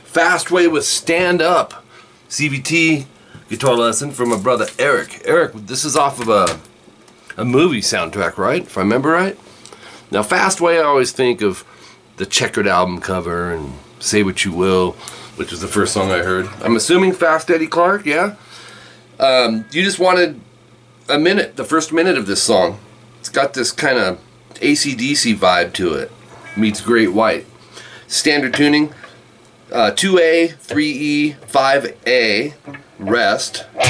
Fastway with Stand Up, CVT guitar lesson from my brother Eric. Eric, this is off of a movie soundtrack, right? If I remember right. Now, Fastway, I always think of the Checkered album cover and Say What You Will, which was the first song I heard. I'm assuming Fast Eddie Clarke, yeah? You just wanted a minute, the first minute of this song. It's got this kind of AC/DC vibe to it. Meets Great White. Standard tuning. 2A, 3E, 5A, rest, and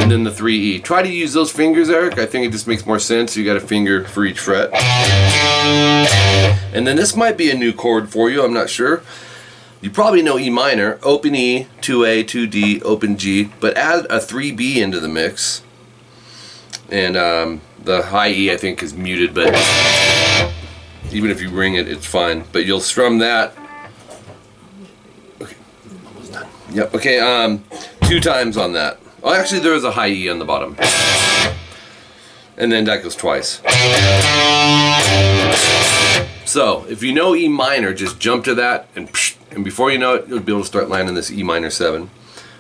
then the 3E. Try to use those fingers, Eric. I think it just makes more sense. You got a finger for each fret. And then this might be a new chord for you, I'm not sure. You probably know E minor, open E, 2A, 2D, open G, but add a 3B into the mix. And the high E, I think, is muted, but even if you ring it, it's fine. But you'll strum that. Okay, almost done. Yep. Okay. 2 times on that. Oh, actually, there is a high E on the bottom, and then that goes twice. So, if you know E minor, just jump to that, and before you know it, you'll be able to start landing this E minor 7.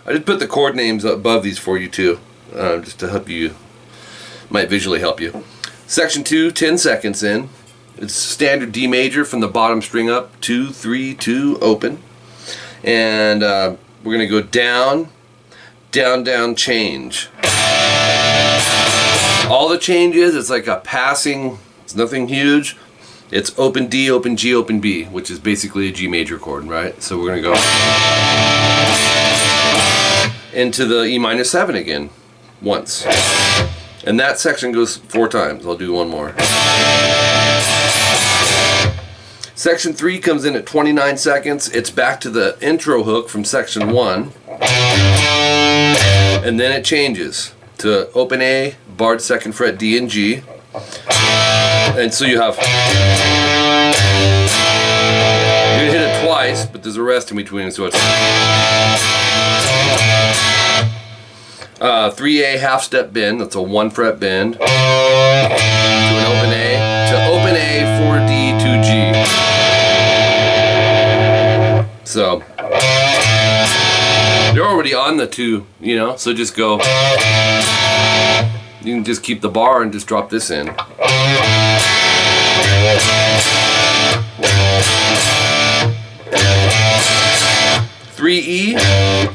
I just put the chord names above these for you too, just to help you. Might visually help you. Section 2, 10 seconds in. It's standard D major from the bottom string up, 2, 3, 2, open. And we're going to go down, down, down, change. All the changes, it's like a passing, it's nothing huge. It's open D, open G, open B, which is basically a G major chord, right? So we're going to go into the E minor 7 again, once. And that section goes 4 times. I'll do one more. Section 3 comes in at 29 seconds. It's back to the intro hook from section 1. And then it changes to open A, barred 2nd fret, D and G. And so you have, you hit it twice, but there's a rest in between, so it's 3A half step bend, that's a 1 fret bend, to an open A, to open A, 4D, 2G. So, you're already on the 2, you know, so just go, you can just keep the bar and just drop this in. Three E,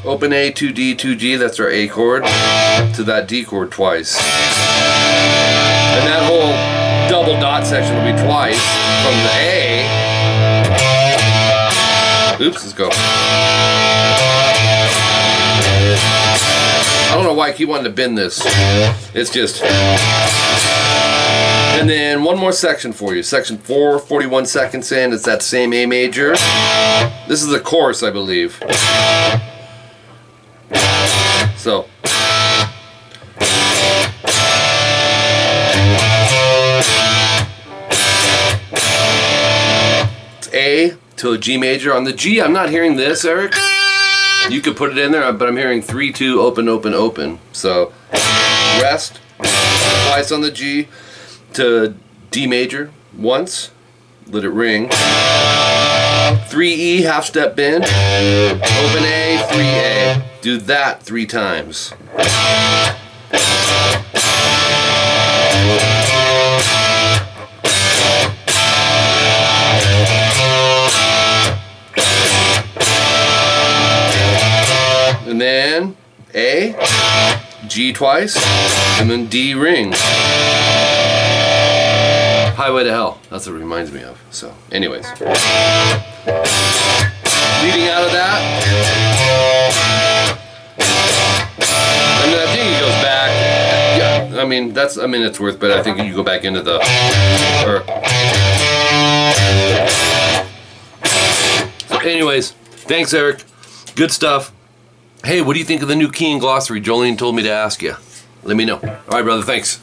open A, 2D, 2G, that's our A chord, to that D chord twice. And that whole double dot section will be twice from the A. Oops, let's go. I don't know why I keep wanting to bend this. It's just. And then one more section for you. Section 4, 41 seconds in. It's that same A major. This is the chorus, I believe. So. It's A to a G major. On the G, I'm not hearing this, Eric. You could put it in there, but I'm hearing 3, 2, open, open, open. So, rest, twice on the G, to D major, once, let it ring. 3E, half step bend, open A, 3A. Do that 3 times. And then A, G twice, and then D ring. Highway to Hell, that's what it reminds me of. So, anyways. Leading out of that. And then I think he goes back. Yeah, I mean, that's a minute's worth, but I think you go back into the. So anyways, thanks, Eric. Good stuff. Hey, what do you think of the new key and glossary? Jolene told me to ask you. Let me know. All right, brother, thanks.